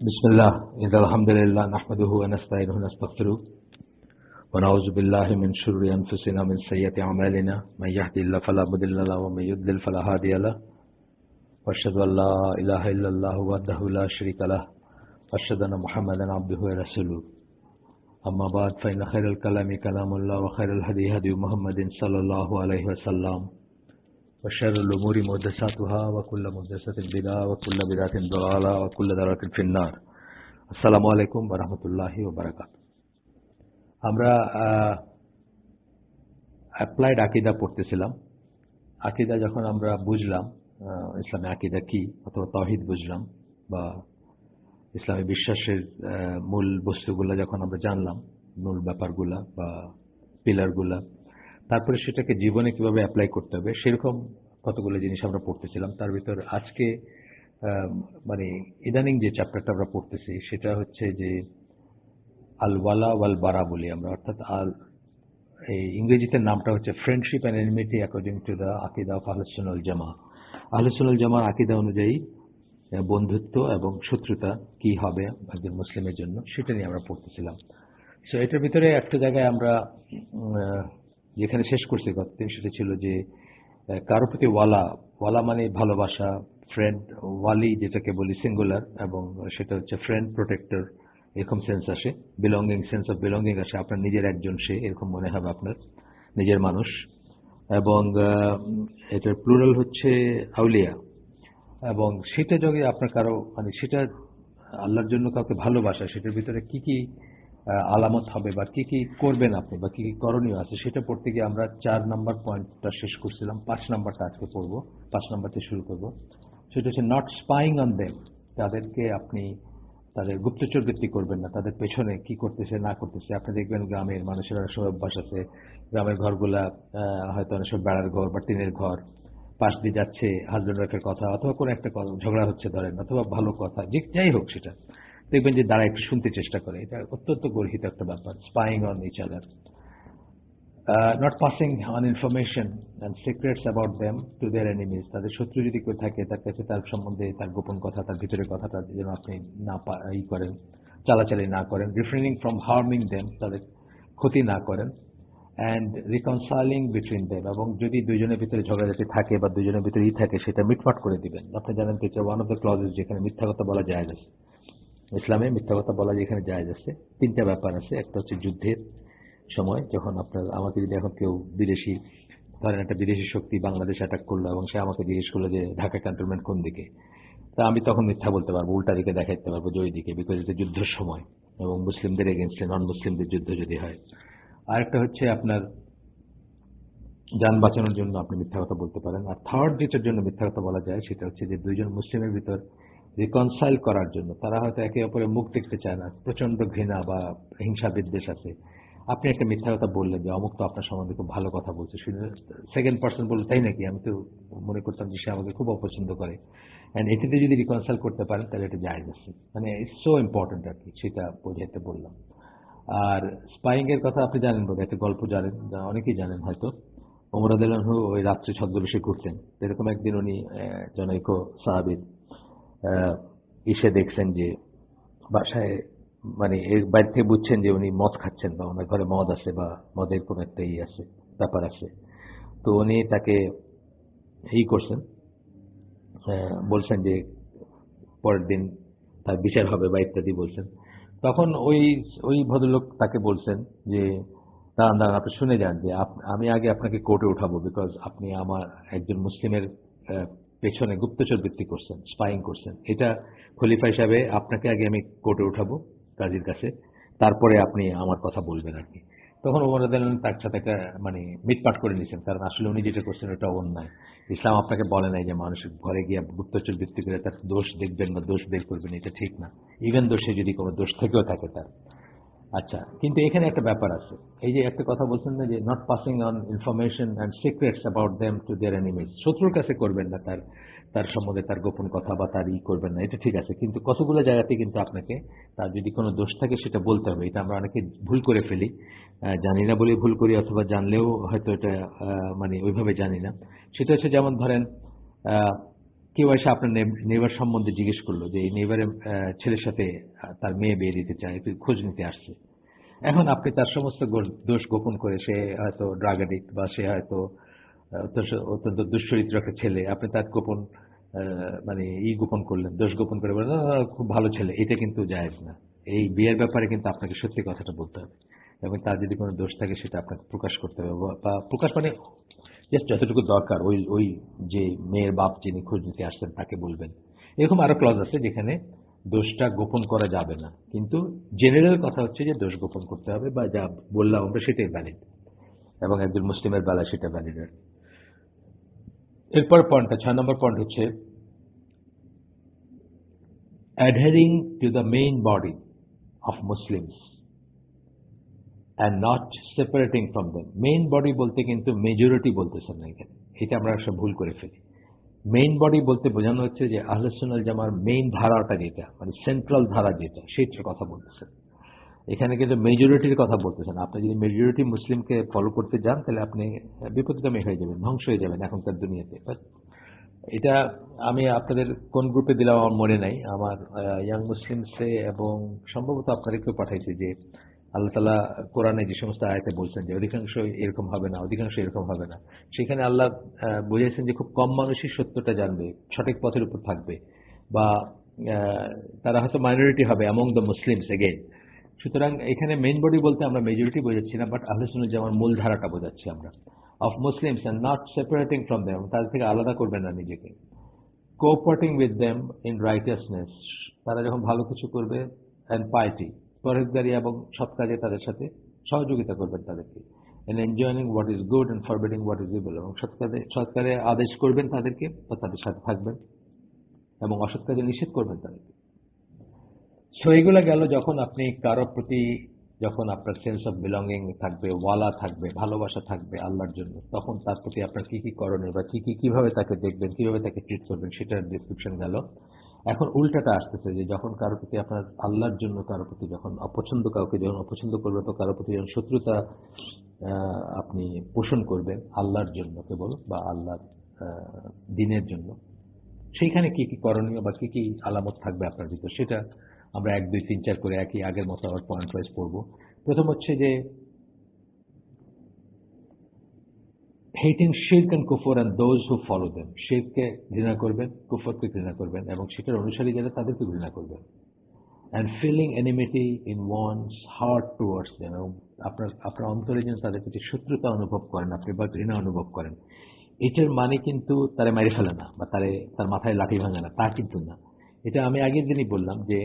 بسم الله إن الحمد لله نحمده ونستعينه ونستغفره ونعوذ بالله من شرور أنفسنا ومن سيئات أعمالنا من يهدي الله فلا مضل له ومن يضلل فلا هادي له وأشهد أن لا إله إلا الله وحده لا شريك له وأشهد أن محمدا عبده ورسوله أما بعد فإن خير الكلام كلام الله وخير الهدي هدي محمد صلى الله عليه وسلم وشر الأمور محدثاتها وكل محدثة بدعة وكل بدعة ضلالة وكل ضلالة في النار আসসালামু আলাইকুম ওয়া রাহমাতুল্লাহি ওয়া বারাকাতুহু। আমরা অ্যাপ্লাইড আকীদা পড়তেছিলাম। আকীদা যখন আমরা বুঝলাম, ইসলামে আকীদা কি অথবা তাওহীদ বুঝলাম বা ইসলামী বিশ্বাসের মূল বস্তুগুলো যখন আমরা জানলাম, মূল ব্যাপারগুলা বা পিলারগুলা, তারপরে সেটাকে জীবনে কিভাবে অ্যাপ্লাই করতে হবে সেরকম কতগুলো জিনিস আমরা পড়তেছিলাম। তার ভিতর আজকে মানে ইদানিং যে চ্যাপ্টারটা আমরা পড়তেছি সেটা হচ্ছে যে আল ওয়ালা ওয়াল বারা বলি আমরা, অর্থাৎ এই ইংরেজিতে নামটা হচ্ছে friendship and enmity according to the আকিদা অফ আহলুস সুন্নাহ ওয়াল জামাআহ। আহলুস সুন্নাহ ওয়াল জামাআহর আকিদা অনুযায়ী বন্ধুত্ব এবং শত্রুতা কি হবে একজন মুসলিমের জন্য, সেটা নিয়ে আমরা পড়তেছিলাম। সো এটার ভিতরে একটা জায়গায় আমরা যেখানে শেষ করছি গতদিন, সেটা ছিল যে কারো প্রতি ওয়ালা, ওয়ালা মানে ভালোবাসা, ফ্রেন্ড, ওয়ালি যেটাকে বলি সিঙ্গুলার, এবং সেটা হচ্ছে ফ্রেন্ড, প্রোটেক্টর, এরকম সেন্স আসে, বিলঙ্গিং, সেন্স অফ বিলঙ্গিং আসে, আপনার নিজের একজন সে, এরকম মনে হবে আপনার নিজের মানুষ। এবং এটার প্লুরাল হচ্ছে আউলিয়া। এবং সেটা যদি আপনার কারো মানে সেটা আল্লাহর জন্য কাউকে ভালোবাসা, সেটার ভিতরে কি কি আলামত হবে বা কি কি করবেন আপনি বা কি কি করণীয় আছে, সেটা পড়তে গিয়ে আমরা 4 নম্বর পয়েন্টটা শেষ করছিলাম। 5 নম্বরটা আজকে পড়বো, 5 নম্বরতে শুরু করব। সেটা হচ্ছে নট স্পাইং অন দেম। তাদেরকে আপনি তাদের গুপ্তচর বৃত্তি করবেন না, তাদের পেছনে কি করতেছে না করতেছে। আপনি দেখবেন গ্রামের মানুষের অনেক সময় অভ্যাস আছে, গ্রামের ঘরগুলা হয়তো অনেক সময় বেড়ার ঘর বা টিনের ঘর, পাশ দিয়ে যাচ্ছে হাজব্যান্ড ওয়াইফের কথা অথবা কোনো একটা ঝগড়া হচ্ছে ধরেন, অথবা ভালো কথা, যে যাই হোক, সেটা দেখবেন যে তারা একটু শুনতে চেষ্টা করে। এটা অত্যন্ত গর্হিত একটা ব্যাপার, spying on each other. Not passing on information and secrets about them to their enemies. তাদের শত্রু যদি কেউ থাকে, তার কাছে তার সম্বন্ধে তার গোপন কথা, তার ভিতরের কথাটা যেন আপনি না করেন, চালাচালি না করেন। রিফ্রেনিং ফ্রম হার্মিং দেম, তাদের ক্ষতি না করেন। অ্যান্ড রিকনসাইলিং বিটুইন দেম, এবং যদি দুইজনের ভিতরে ঝগড়াঝাটি থাকে বা দুইজনের ভিতরে থাকে, সেটা মিটমাট করে দিবেন। আপনি জানেন তো এটা ওয়ান অফ দ্য ক্লজেস যেখানে মিথ্যা কথা বলা যায় আছে। ইসলামে মিথ্যা কথা বলা যেখানে জায়েজ আছে, 3টা ব্যাপার আছে। একটা হচ্ছে যুদ্ধের সময়, যখন আমাকে যদি এখন কেউ বিদেশি, ধরেন একটা বিদেশি শক্তি বাংলাদেশ অ্যাটাক করলো এবং সে আমাকে জিজ্ঞেস করলো যে ঢাকা ক্যান্টনমেন্ট কোন দিকে, তা আমি তখন মিথ্যা বলতে পারবো, উল্টা দিকে দেখাইতে পারবো যে ওই দিকে, বিকজ এটা যুদ্ধের সময় এবং মুসলিমদের এগেনস্টে নন মুসলিমদের যুদ্ধ যদি হয়। আরেকটা হচ্ছে আপনার যান বাঁচানোর জন্য আপনি মিথ্যা কথা বলতে পারেন। আর থার্ড যেটার জন্য মিথ্যা কথা বলা যায়, সেটা হচ্ছে যে দুইজন মুসলিমের ভিতর রিকনসাইল করার জন্য। তারা হয়তো একে অপরের মুখ দেখতে চায় না, প্রচন্ড ঘৃণা বা হিংসা বিদ্বেষ আছে। আপনি একটা মিথ্যা কথা বললেন যে অমুক তো আপনার সম্বন্ধে খুব ভালো কথা বলছে, সেকেন্ড পার্সন বলল তাই নাকি, আমি তো মনে করতাম যে সে আমাকে খুব অপছন্দ করে। অ্যান্ড এটিতে যদি রিকনসাইল করতে পারেন তাহলে এটা জায়েজ আছে। মানে ইটস সো ইম্পর্টেন্ট আর কি, সেটা বোঝাইতে বললাম। আর স্পাইং এর কথা আপনি জানেন বোধহয়, একটা গল্প জানেন, অনেকেই জানেন হয়তো। ওমর রাদিয়াল্লাহু আনহু ওই রাত্রে ছদ্মবেশে ঘুরতেন। এরকম একদিন উনি জনৈক সাহাবীর এসে দেখছেন যে বাসায়, মানে এর বাইরে থেকে বুঝছেন যে উনি মদ খাচ্ছেন বা ওনার ঘরে মদ আছে বা মদের কোনো একটা আছে, ব্যাপার আছে। তো উনি তাকে করছেন, বলছেন যে পরের দিন তার বিচার হবে বা ইত্যাদি বলছেন। তখন ওই ওই ভদ্রলোক তাকে বলছেন যে দাঁড়ান দাঁড়ান, আপনি শুনে যান যে আমি আগে আপনাকে কোর্টে উঠাবো, বিকজ আপনি আমার একজন মুসলিমের পেছনে গুপ্তচর বৃত্তি করছেন, স্পাইং করছেন। এটা খলিফা হিসাবে আপনাকে আগে আমি কোর্টে উঠাবো কাজীর কাছে, তারপরে আপনি আমার কথা বলবেন আর কি। তখন ওমর রাদিয়াল্লাহু আনহু তার সাথে একটা মানে মিটমাট করে নিয়েছেন, কারণ আসলে উনি যেটা করছেন ওটা অন্যায়। ইসলাম আপনাকে বলে নাই যে মানুষের ঘরে গিয়ে গুপ্তচর বৃত্তি করে তার দোষ দেখবেন বা দোষ বের করবেন, এটা ঠিক না। ইভেন দোষে যদি কোনো দোষ থেকেও থাকে তার। আচ্ছা, কিন্তু এখানে একটা ব্যাপার আছে। এই যে একটা কথা বলছেন না যে not passing on information and secrets about them to their enemies, শত্রুর কাছে করবেন না তার তার সম্বন্ধে তার গোপন কথা বা তার করবেন না, এটা ঠিক আছে। কিন্তু কতগুলো জায়গাতে কিন্তু আপনাকে তার যদি কোনো দোষ থাকে সেটা বলতে হবে। এটা আমরা অনেকে ভুল করে ফেলি, জানি না বলে ভুল করি, অথবা জানলেও হয়তো এটা মানে ওইভাবে জানি না। সেটা হচ্ছে যেমন ধরেন কেউ এসে আপনার নেইবার সম্বন্ধে জিজ্ঞেস করলো যে এই নেইবারের ছেলের সাথে তার মেয়ে বিয়ে দিতে চায়, একটু খোঁজ নিতে আসছে। এখন আপনি তার সমস্ত দোষ গোপন করে, সে হয়তো ড্রাগ অ্যাডিক্ট বা সে হয়তো অত্যন্ত দুশ্চরিত্র একটা ছেলে, আপনি তার গোপন মানে গোপন করলেন, দোষ গোপন করে বললেন "না, না, না, খুব ভালো ছেলে", এটা কিন্তু জায়েজ না। এই বিয়ের ব্যাপারে কিন্তু আপনাকে সত্যি কথাটা বলতে হবে, এবং তার যদি কোনো দোষ থাকে সেটা আপনাকে প্রকাশ করতে হবে, বা প্রকাশ মানে জাস্ট যতটুকু দরকার ওই ওই যে মেয়ের বাপ যিনি খোঁজ নিতে আসছেন তাকে বলবেন। এরকম আরো ক্লজ আছে যেখানে দোষটা গোপন করা যাবে না, কিন্তু জেনারেল কথা হচ্ছে যে দোষ গোপন করতে হবে, বা যা বললাম আমরা সেটাই ভ্যালিড, এবং একজন মুসলিমের বেলা সেটা ভ্যালিড। এরপর পয়েন্টটা 6 নম্বর পয়েন্ট হচ্ছে adhering to the main body of Muslims and not separating from them. Main body বলতে কিন্তু মেজরিটি বলতেছেন না এখানে, এটা আমরা সব ভুল করে ফেলি। মেইন বডি বলতে বোঝানো হচ্ছে যে আহলে সুন্নাহ ওয়াল জামার মেইন ধারাটা যেটা, মানে সেন্ট্রাল ধারা যেটা, সেটার কথা বলতেছেন এখানে, কিন্তু মেজরিটির কথা বলতেছেন। আপনি যদি মেজরিটি মুসলিমকে ফলো করতে যান তাহলে আপনি বিপদগামী হয়ে যাবেন, ধ্বংস হয়ে যাবেন এখনকার দুনিয়াতে। এটা আমি আপনাদের কোন গ্রুপে দিলাম আমার মনে নাই, আমার ইয়াং মুসলিমসে, এবং সম্ভবত আপনাদেরকেও পাঠাইছি যে আল্লাহ তাআলা কোরআনে যে সমস্ত আয়াতে বলছেন যে অধিকাংশ এরকম হবে না, অধিকাংশ এরকম হবে না, সেখানে আল্লাহ বুঝিয়েছেন যে খুব কম মানুষই সত্যটা জানবে, সঠিক পথের উপর থাকবে, বা তারা হয়তো মাইনরিটি হবে অ্যামং দ্য মুসলিমস এগেইন। সুতরাং এখানে মেইন বডি বলতে আমরা মেজরিটি বোঝাচ্ছি না, বাট আহলে সুন্নাহ জামার মূল ধারাটা বোঝাচ্ছি আমরা, of Muslims and not separating from them, তাদের থেকে আলাদা করবেন না নিজেকে, cooperating with them in righteousness, তারা যখন ভালো কিছু করবে, অ্যান্ড পাইটি, পরহেজগারি এবং সৎ কাজে তাদের সাথে সহযোগিতা করবেন তাদেরকে, and enjoying what is good and forbidding what is evil, এবং সৎ কাজে আদেশ করবেন তাদেরকে বা তাদের সাথে থাকবেন, এবং অসৎ কাজে নিষেধ করবেন তাদেরকে। সো এগুলো গেল যখন আপনি কারো প্রতি, যখন আপনার সেন্স অফ বিলঙ্গিং থাকবে, ওয়ালা থাকবে, ভালোবাসা থাকবে আল্লাহর জন্য, তখন তার প্রতি আপনার কি কি করণীয়, বা কিভাবে তাকে দেখবেন, কিভাবে তাকে ট্রিট করবেন, সেটার ডিসক্রিপশন গেল। এখন উল্টাটা আসতেছে যে যখন কারো প্রতি আপনার আল্লাহর জন্য, কারো প্রতি যখন অপছন্দ, কাউকে যখন অপছন্দ করবে, তো কারো প্রতি যখন শত্রুতা আপনি পোষণ করবেন আল্লাহর জন্য কেবল, বা আল্লাহর দিনের জন্য, সেইখানে কি কি করণীয় বা কি কি আলামত থাকবে আপনার ভিতর, সেটা আমরা 1, 2, 3, 4 করে একই আগের মতো আবার পয়েন্ট ওয়াইজ পড়বো। প্রথম হচ্ছে যে হেটিং শিরক এন্ড কুফর and those who follow them, শিরককে ঘৃণা করবেন, কুফরকে ঘৃণা করবেন, এবং শিরকের অনুসারী যারা তাদেরকে ঘৃণা করবেন। And feeling enmity in one's heart towards them, এবং আপনার অন্তরে যেন তাদের প্রতি শত্রুতা অনুভব করেন আপনি, বা ঘৃণা অনুভব করেন। এটার মানে কিন্তু তারা মেরে ফেলে না, বা তার মাথায় লাঠি ভাঙে না, তা কিন্তু না। এটা আমি আগের দিনই বললাম যে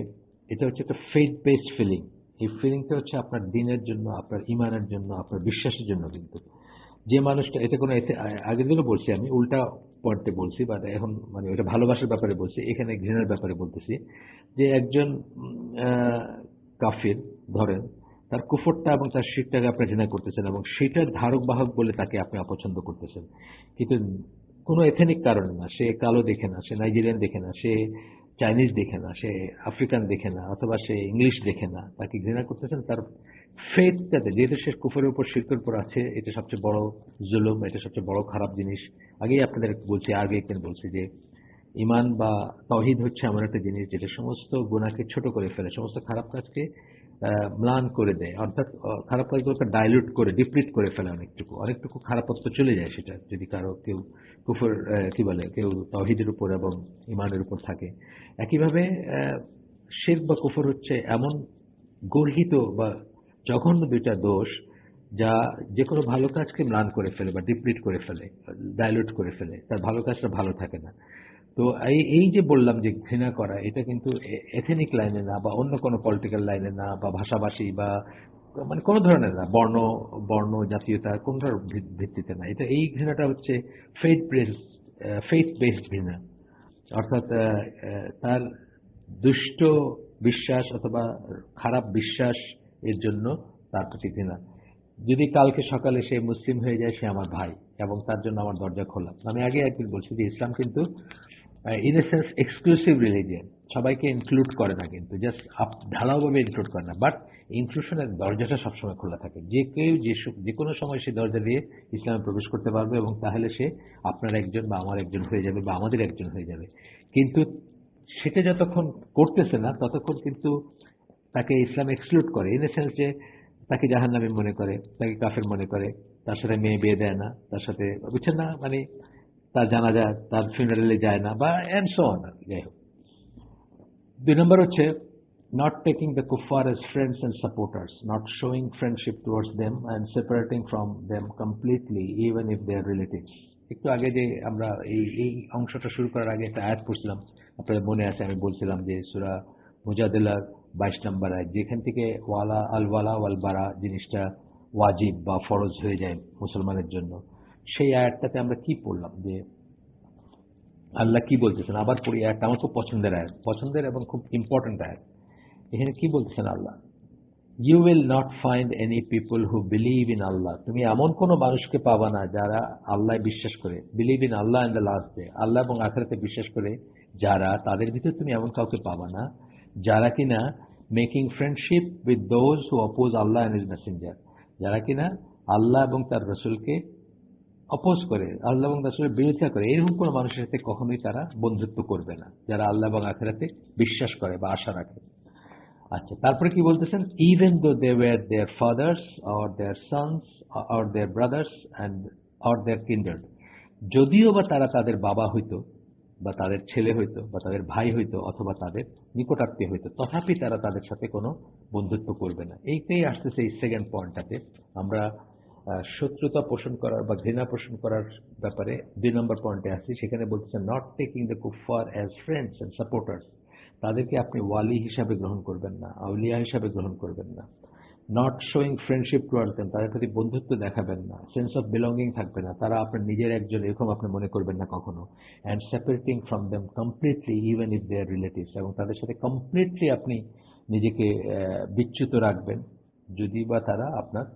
এটা হচ্ছে একটা ফেথ বেসড ফিলিং। এই ফিলিংটা হচ্ছে আপনার দিনের জন্য, আপনার ইমানের জন্য, আপনার বিশ্বাসের জন্য। কিন্তু যে মানুষটা, এটা কোনো আগের দিনও বলছি, আমি উল্টা পয়েন্টে বলছি, বাট এখন মানে ওটা ভালোবাসার ব্যাপারে বলছি, এখানে ঘৃণার ব্যাপারে বলতেছি। যে একজন কাফির, ধরেন তার কুফরটা এবং তার শিরকটাকে আপনি ঘৃণা করতেছেন, এবং সেটার ধারক বাহক বলে তাকে আপনি অপছন্দ করতেছেন, কিন্তু কোনো এথেনিক কারণে না। সে কালো দেখে না, সে নাইজেরিয়ান দেখে না, সে চাইনিজ দেখে না, সে আফ্রিকান দেখে না, অথবা সে ইংলিশ দেখে না, তাকে ঘৃণা করতেছেন তার ফেথটাতে, যেহেতু সে কুফরের উপর, শিরকের উপর আছে। এটা সবচেয়ে বড় জুলুম, এটা সবচেয়ে বড় খারাপ জিনিস। আগেই আপনাদের বলছি, আগে একদিন বলছি যে ইমান বা তাওহীদ হচ্ছে এমন একটা জিনিস যেটা সমস্ত গুনাহকে ছোট করে ফেলে, সমস্ত খারাপ কাজকে ম্লান করে দেয়, অর্থাৎ খারাপ কাজগুলোকে ডাইলুট করে, ডিপ্লিট করে ফেলে, অনেকটুকু খারাপত্ব চলে যায় সেটা, যদি কারো কেউ কুফর কি বলে, কেউ তাওহীদের উপর এবং ইমানের উপর থাকে। একইভাবে শিরক বা কুফর হচ্ছে এমন গর্হিত বা জঘন্য দুইটা দোষ, যা যে কোনো ভালো কাজকে ম্লান করে ফেলে, বা ডিপ্লিট করে ফেলে, ডাইলুট করে ফেলে, তার ভালো কাজটা ভালো থাকে না। তো এই যে বললাম যে ঘৃণা করা, এটা কিন্তু এথেনিক লাইনে না, বা অন্য কোনো পলিটিক্যাল লাইনে না, বা ভাষাভাষী, বা মানে কোনো ধরনের না, বর্ণ জাতীয়তা কোনটার ভিত্তিতে না। এটা, এই ঘৃণাটা হচ্ছে ফেথ বেসড ঘৃণা, অর্থাৎ তার দুষ্ট বিশ্বাস অথবা খারাপ বিশ্বাস এর জন্য তার প্রতি ঘৃণা। যদি কালকে সকালে সে মুসলিম হয়ে যায়, সে আমার ভাই, এবং তার জন্য আমার দরজা খোলা। আমি আগে একদিন বলছি যে ইসলাম কিন্তু in a sense exclusive religion, সবাইকে ইনক্লুড করে না, কিন্তু জাস্ট ঢালাওভাবে ইনক্লুড করে না, বাট ইনক্লুশনের দরজাটা সবসময় খোলা থাকে। যে কেউ যে কোনো সময় সে দরজা দিয়ে ইসলামে প্রবেশ করতে পারবে, এবং তাহলে সে আপনার একজন বা আমার একজন হয়ে যাবে বা আমাদের একজন হয়ে যাবে। কিন্তু সেটা যতক্ষণ করতেছে না ততক্ষণ কিন্তু তাকে ইসলাম এক্সক্লুড করে, ইন এ সেন্স যে তাকে জাহান্নামী মনে করে, তাকে কাফের মনে করে, তার সাথে মেয়ে বিয়ে দেয় না, তার সাথে, বুঝছেন না, মানে তার জানাজা, তার ফিউনারেলে যায় না, বা এন্ড সো অন। যাই হোক, 2 নম্বর হচ্ছে not taking the kuffar as friends and supporters, not showing friendship towards them and separating from them completely even if they are relatives. একটু আগে যে আমরা এই অংশটা শুরু করার আগে একটা আয়াত পড়ছিলাম, আপনাদের মনে আছে, আমি বলছিলাম যে সূরা মুজাদিলার 22 নম্বর আয়াত, যেখান থেকে ওয়ালা ওয়াল বারা জিনিসটা ওয়াজিব বা ফরজ হয়ে যায় মুসলমানের জন্য। সেই আয়াতটাতে আমরা কি পড়লাম, যে আল্লাহ কি বলতেছেন, আবার পড়ি আয়াতটা, আমার খুব পছন্দের আয়াত, পছন্দের এবং খুব ইম্পর্টেন্ট আয়াত। এখানে কি বলতেছেন Allah, you will not find any people who believe in Allah, তুমি এমন কোন মানুষকে পাবা না যারা আল্লাহ বিশ্বাস করে, believe in Allah and the last day, Allah এবং আখিরাতে বিশ্বাস করে যারা, তাদের ভিতরে তুমি এমন কাউকে পাবা না যারা কিনা making friendship with those who oppose আল্লাহ এন্ড হিজ মেসেঞ্জার, যারা কিনা আল্লাহ এবং তার রসুলকে অপোজ করে, আল্লাহ এবং রাসূলের বিরোধিতা করে, এরকম কোন মানুষের সাথে কখনোই তারা বন্ধুত্ব করবে না যারা আল্লাহ এবং আখিরাতে বিশ্বাস করে বা আশা রাখে। আচ্ছা, তারপরে কি বলতেছেন, even though they were their fathers or their sons or their brothers and or their kindred, যদিও বা তারা তাদের বাবা হইতো বা তাদের ছেলে হইতো বা তাদের ভাই হইতো অথবা তাদের নিকটাত্মীয় হইতো, তথাপি তারা তাদের সাথে কোনো বন্ধুত্ব করবে না। এইটাই আসতেছে এই সেকেন্ড পয়েন্টটাতে। আমরা শত্রুতা পোষণ করার বা ঘৃণা পোষণ করার ব্যাপারে 2 নম্বর পয়েন্টে আসছি, সেখানে বলতেছে নট টেকিং দ্য কুফার অ্যাজ ফ্রেন্ডস অ্যান্ড সাপোর্টার্স, তাদেরকে আপনি ওয়ালি হিসাবে গ্রহণ করবেন না, আউলিয়া হিসাবে গ্রহণ করবেন না। Not showing friendship towards them, তাদের প্রতি বন্ধুত্ব দেখাবেন না। সেন্স অফ বিলঙ্গিং থাকবে না, তারা আপনার নিজের একজন এরকম আপনি মনে করবেন না কখনো। And separating from them completely even if they are relatives, এবং তাদের সাথে কমপ্লিটলি আপনি নিজেকে বিচ্যুত রাখবেন যদি বা তারা আপনার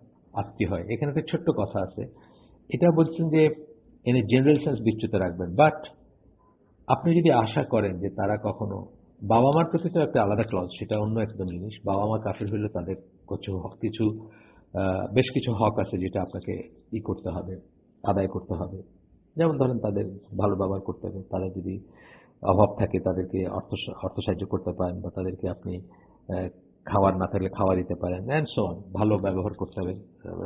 আত্মীয় হয়। এখানে একটা ছোট্ট কথা আছে, এটা বলছেন যে এন এ জেনারেল সেন্স বিচ্যুত রাখবেন, বাট আপনি যদি আশা করেন যে তারা কখনো, বাবা মার প্রতি তো একটা আলাদা ক্লজ, সেটা অন্য একদম জিনিস। বাবা মা কাফির হইলে তাদের কিছু বেশ কিছু হক আছে যেটা আপনাকে করতে হবে, আদায় করতে হবে। যেমন ধরেন তাদের ভালো ব্যবহার করতে হবে, তাদের যদি অভাব থাকে তাদেরকে অর্থ সাহায্য করতে পারেন, বা তাদেরকে আপনি খাবার না থাকলে খাওয়া দিতে পারেন, অ্যান্ড সো অন। ভালো ব্যবহার করতে হবে,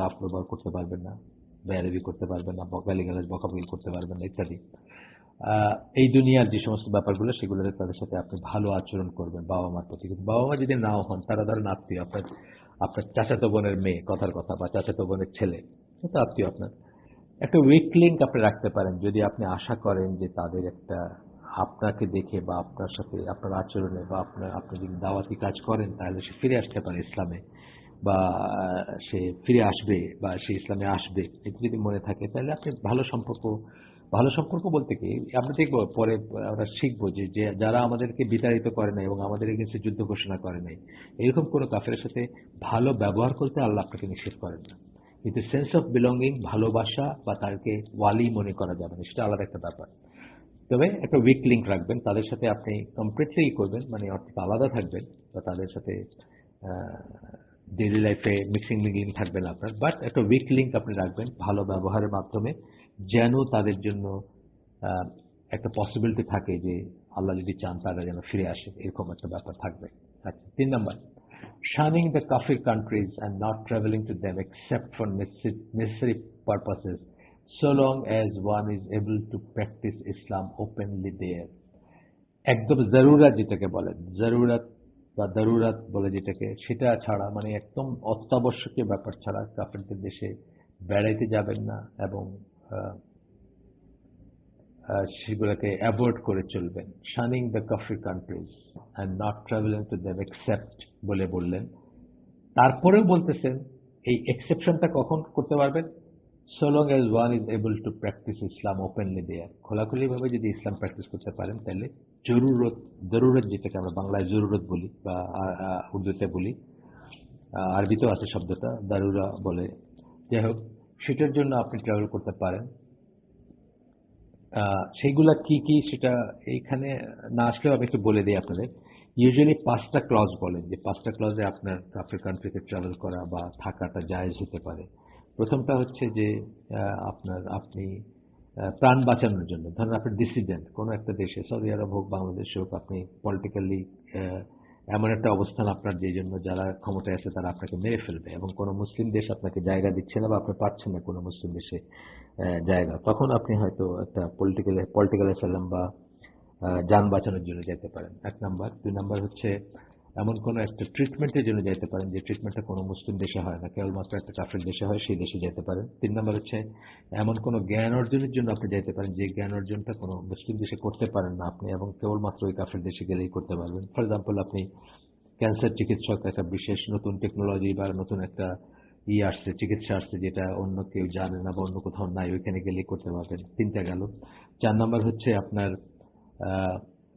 রাফ ব্যবহার করতে পারবেন না, বেয়াদবি করতে পারবেন না, গালিগালাজ বকাবকি করতে পারবেন না, ইত্যাদি। এই দুনিয়ার যে সমস্ত ব্যাপারগুলো, সেগুলোতে তাদের সাথে আপনি ভালো আচরণ করবেন বাবা মার প্রতি। কিন্তু বাবা মা যদি নাও হন, তারা ধরেন আত্মীয়, আপনার আপনার চাচাতো বোনের মেয়ে, কথার কথা, বা চাচাতো বোনের ছেলে, সেটা আত্মীয় আপনার, একটা উইক লিঙ্ক আপনি রাখতে পারেন যদি আপনি আশা করেন যে তাদের একটা, আপনাকে দেখে বা আপনার সাথে আপনার আচরণে বা আপনি যদি দাওয়াতি কাজ করেন তাহলে সে ফিরে আসতে পারে ইসলামে, বা সে ফিরে আসবে বা সে ইসলামে আসবে, এটা যদি মনে থাকে তাহলে আপনি ভালো সম্পর্ক বলতে কি, আমরা দেখবো পরে, আমরা শিখবো যে যারা আমাদেরকে বিতাড়িত করে নাই এবং আমাদের এগেন্সে যুদ্ধ ঘোষণা করে নাই, এরকম কোনো কাফেরের সাথে ভালো ব্যবহার করতে আল্লাহ আপনাকে নিষেধ করেন না। কিন্তু সেন্স অফ বিলঙ্গিং, ভালোবাসা বা তাকে ওয়ালি মনে করা যাবে না, সেটা আলাদা একটা ব্যাপার। তবে একটা উইক লিঙ্ক রাখবেন, তাদের সাথে আপনি কমপ্লিটলি করবেন, মানে অর্থাৎ আলাদা থাকবেন, বা তাদের সাথে ডেইলি লাইফে মিক্সিং লিঙ্ক থাকবে না আপনার, বাট একটা উইক লিঙ্ক আপনি রাখবেন ভালো ব্যবহারের মাধ্যমে, যেন তাদের জন্য একটা পসিবিলিটি থাকে যে আল্লাহ যদি চান তারা যেন ফিরে আসে, এরকম একটা ব্যাপার থাকবে। আচ্ছা, 3 নম্বর, shunning the kafir countries and not traveling to them except for necessary purposes, so long as one is able to practice Islam openly there. একদম জরুরত যেটাকে বলে, জরুরত বা দরুরত বলে যেটাকে, সেটা ছাড়া, মানে একদম অত্যাবশ্যকীয় ব্যাপার ছাড়া কাফেরদের দেশে বেড়াইতে যাবেন না, এবং সেগুলোকে অ্যাভয়েড করে চলবেন। শানিং দ্য কাফির countries and not travelling to them except বললেন। তারপরেও বলতেছেন এই এক্সেপশনটা কখন করতে পারবেন, so long as one is able to practice Islam openly there, খোলাখুলিভাবে যদি ইসলাম প্র্যাকটিস করতে পারেন তাহলে জরুরত যেটাকে আমরা বাংলায় জরুরত বলি বা উর্দুতে বলি, আরবিতেও আছে শব্দটা দারুরা বলে, যাই হোক, সেটার জন্য আপনি ট্রাভেল করতে পারেন। সেইগুলা কি কি সেটা এইখানে না আসলেও আমি একটু বলে দিই আপনাদের। ইউজুয়ালি ৫টা ক্লজ বলেন যে ৫টা ক্লজে আপনার কাফের কান্ট্রিতে ট্রাভেল করা বা থাকাটা জায়েজ হতে পারে। প্রথমটা হচ্ছে যে আপনি প্রাণ বাঁচানোর জন্য ধরেন আপনি ডিসিডেন্ট কোনো একটা দেশে, সৌদি আরব হোক, বাংলাদেশ হোক, আপনি পলিটিক্যালি এমন একটা অবস্থান আপনার যে জন্য যারা ক্ষমতায় আছে তারা আপনাকে মেরে ফেলবে এবং কোনো মুসলিম দেশ আপনাকে জায়গা দিচ্ছে না বা আপনি পাচ্ছেন না কোনো মুসলিম দেশে জায়গা, তখন আপনি হয়তো একটা পলিটিক্যাল অ্যাসাইলাম বা যান বাঁচানোর জন্য যেতে পারেন, ১ নাম্বার। ২ নাম্বার হচ্ছে এমন কোনো একটা ট্রিটমেন্টের জন্য যেতে পারেন যে ট্রিটমেন্টটা কোনো মুসলিম দেশে হয় না, কেবলমাত্র একটা কাফের দেশে হয়, সেই দেশে যেতে পারেন। ৩ নাম্বার হচ্ছে এমন কোনো জ্ঞান অর্জনের জন্য আপনি যেতে পারেন যে জ্ঞান অর্জনটা কোনো মুসলিম দেশে করতে পারেন না আপনি, এবং কেবলমাত্র ওই কাফের দেশে গেলেই করতে পারবেন। ফর এক্সাম্পল, আপনি ক্যান্সার চিকিৎসক, একটা বিশেষ নতুন টেকনোলজি বা নতুন একটা আসছে, চিকিৎসা আসছে যেটা অন্য কেউ জানে না বা অন্য কোথাও নাই, ওইখানে গেলেই করতে পারবেন। ৩টা গেল। ৪ নাম্বার হচ্ছে আপনার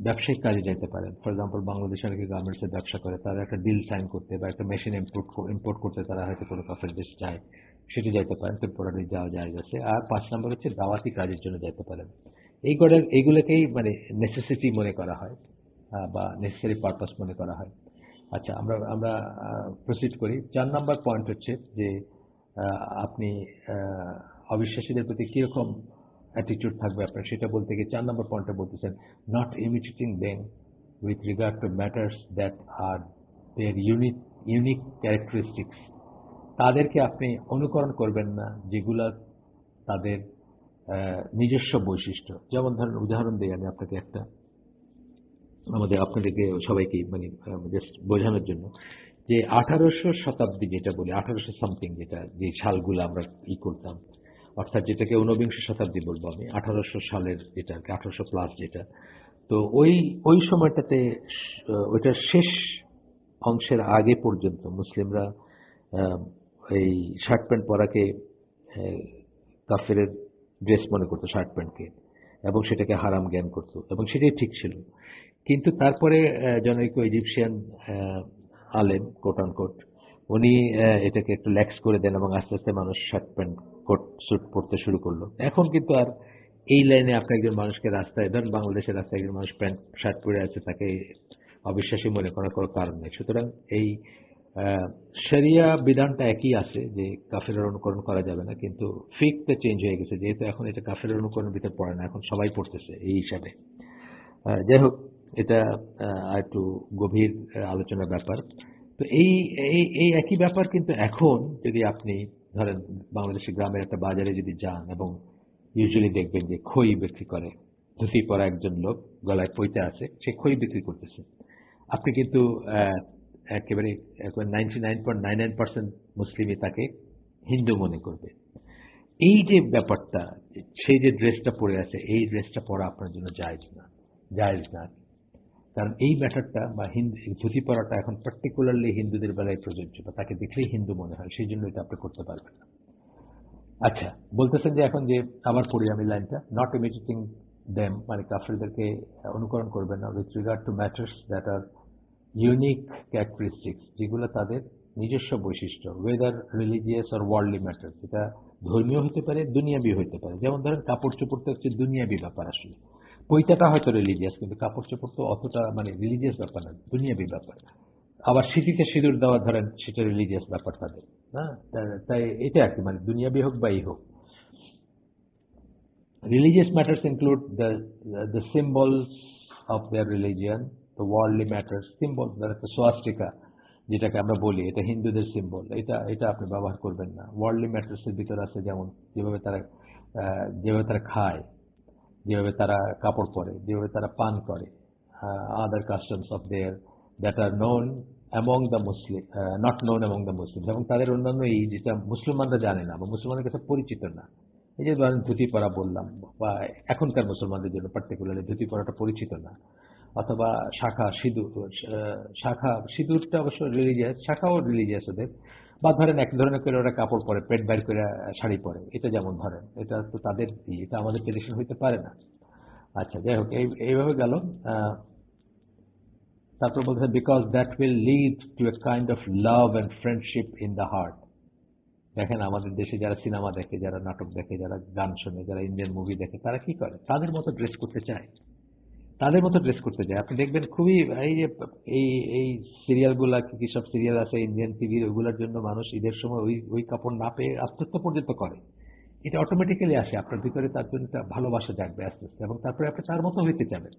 ব্যবসায়িক কাজে যেতে পারেন। ফর এক্সাম্পল, বাংলাদেশে অনেকে গার্মেন্টসের ব্যবসা করে, তারা একটা ডিল সাইন করতে বা একটা মেশিন ইম্পোর্ট করতে তারা হয়তো কোনো কাফের দেশ যায়, সেটি যাইতে পারেন, টেম্পোরারি যাওয়া যায় আছে। আর ৫ নাম্বার হচ্ছে দাওয়াতি কাজের জন্য যেতে পারেন। এইগুলোকেই মানে নেসেসিটি মনে করা হয় বা নেসেসারি পারপাস মনে করা হয়। আচ্ছা, আমরা আমরা প্রসিড করি। ৪ নাম্বার পয়েন্ট হচ্ছে যে আপনি অবিশ্বাসীদের প্রতি কিরকম অ্যাটিটিউড থাকবে আপনার, সেটা বলতে গিয়ে ৪ নাম্বার পয়েন্টে বলতেছেন, not imitating them with regard to matters that are their unique characteristics. তাদেরকে আপনি অনুকরণ করবেন না যেগুলা তাদের নিজস্ব বৈশিষ্ট্য। যেমন ধরেন, উদাহরণ দিই আমি আপনাকে একটা, আপনাদেরকে সবাইকে মানে জাস্ট বোঝানোর জন্য, যে ১৮০০ শতাব্দী যেটা বলি, ১৮০০ সামথিং, যেটা যে সালগুলো আমরা করতাম, অর্থাৎ যেটাকে ঊনবিংশ শতাব্দী বলবো আমি, ১৮০০ সালের যেটা, ১৮০০ প্লাস যেটা। তো ওই সময়টাতে ওইটার শেষ অংশের আগে পর্যন্ত মুসলিমরা আহ, এই শার্ট প্যান্ট পরাকে কাফের ড্রেস মনে করতো, শার্ট প্যান্টকে, এবং সেটাকে হারাম জ্ঞান করতো, এবং সেটাই ঠিক ছিল। কিন্তু তারপরে জনৈক ইজিপশিয়ান আলেম, কোট আনকোট, উনি এটাকে একটু ল্যাক্স করে দেন এবং আস্তে আস্তে মানুষ শার্ট প্যান্ট কোট স্যুট পরতে শুরু করলো। এখন কিন্তু আর এই লাইনে আপনি একজন মানুষকে রাস্তায়, ধরেন বাংলাদেশের রাস্তায় একজন মানুষ প্যান্ট শার্ট পরে আছে, তাকে অবিশ্বাসী মনে করার কোনো কারণ নেই। সুতরাং এই শরিয়া বিধানটা একই আছে যে কাফেরের অনুকরণ করা যাবে না, কিন্তু ফিকটা চেঞ্জ হয়ে গেছে, যেহেতু এখন এটা কাফেরের অনুকরণের ভিতর পড়ে না, এখন সবাই পড়তেছে এই হিসাবে। যাই হোক, এটা একটু গভীর আলোচনার ব্যাপার। তো এই এই এই একই ব্যাপার কিন্তু এখন যদি আপনি ধরেন বাংলাদেশের গ্রামের একটা বাজারে যদি যান, এবং ইউজুয়ালি দেখবেন যে খই বিক্রি করে, ধুতি পরা একজন লোক, গলায় পইতে আছে, সে খই বিক্রি করতেছে। আপনি কিন্তু একেবারে 99.99% মুসলিমই তাকে হিন্দু মনে করবে। এই যে ব্যাপারটা, সেই যে ড্রেসটা পরে আছে, এই ড্রেসটা পরা আপনার জন্য জায়েজ না। কারণ এই ম্যাটারটা বা ধুতি পরাটা এখন পার্টিকুলারলি হিন্দুদের বেলায় প্রযোজ্য, বা তাকে দেখলেই হিন্দু মনে হয়, সেই জন্য এটা আপনি করতে পারবেন না। আচ্ছা, বলতেছেন যে এখন যে, আবার পড়ি আমি লাইনটা, নট ইমিটেটিং দেম, মানে কাফেরদেরকে অনুকরণ করবেন না with regard to matters that are unique characteristics, যেগুলো তাদের নিজস্ব বৈশিষ্ট্য, whether religious or worldly matters, এটা ধর্মীয় হতে পারে, দুনিয়াবি হতে পারে। যেমন ধরেন কাপড় চোপড় তো হচ্ছে দুনিয়াবি ব্যাপার আসলে, পৈতাটা হয়তো রিলিজিয়াস, কিন্তু কাপড় চোপড় তো অতটা মানে রিলিজিয়াস ব্যাপার না, দুনিয়াবি ব্যাপার। আবার স্মৃতিতে সিঁদুর দেওয়া, ধরেন সেটা রিলিজিয়াস ব্যাপার তাদের। হ্যাঁ, তাই এটা আর কি, মানে দুনিয়াবি হোক বা এই হোক। Religious matters include the symbols of their religion, the worldly matters, symbols, ধর একটা সোয়াস্টিকা যেটাকে আমরা বলি, এটা হিন্দুদের সিম্বল, এটা এটা আপনি ব্যবহার করবেন না। ওয়ার্ল্ডলি ম্যাটার্স এর ভিতর আছে যেমন যেভাবে তারা খায়, যেভাবে তারা কাপড় পরে, যেভাবে তারা পান করে, other customs of their that are known among the Muslim, not known among the Muslim, এবং তাদের অন্যান্য এই যেটা মুসলমানরা জানে না বা মুসলমানের কাছে পরিচিত না। এই যে ধরেন ধুতি পরা বললাম, বা এখনকার মুসলমানদের জন্য পার্টিকুলারলি ধুতি পরাটা পরিচিত না, অথবা শাখা সিঁদুরটা অবশ্য রিলিজিয়াস, শাখাও রিলিজিয়াস ওদের। বা ধরেন এক ধরনের করে ওরা কাপড় পরে, পেট বাইর করে শাড়ি পরে, এটা যেমন ধরেন, এটা তো তাদের, এটা আমাদের ট্রেডিশন হইতে পারে না। আচ্ছা, যাই হোক, এইভাবে গেল। তারপর বলছে, because that will lead to a kind of love and friendship in the heart. দেখেন আমাদের দেশে যারা সিনেমা দেখে, যারা নাটক দেখে, যারা গান শোনে, যারা ইন্ডিয়ান মুভি দেখে, তারা কি করে? তাদের মতো ড্রেস করতে চায়, তাদের মতো ড্রেস করতে চায়। আপনি দেখবেন খুবই এই যে এই এই সিরিয়ালগুলা, কি কি সব সিরিয়াল আছে ইন্ডিয়ান টিভির, ওইগুলোর জন্য মানুষ ঈদের সময় ওই ওই কাপড় না পেয়ে আত্মহত্যা পর্যন্ত করে। এটা অটোমেটিক্যালি আসে আপনার ভিতরে, তার জন্য একটা ভালোবাসা জাগবে আস্তে আস্তে, এবং তারপরে আপনি তার মতো হইতে যাবেন,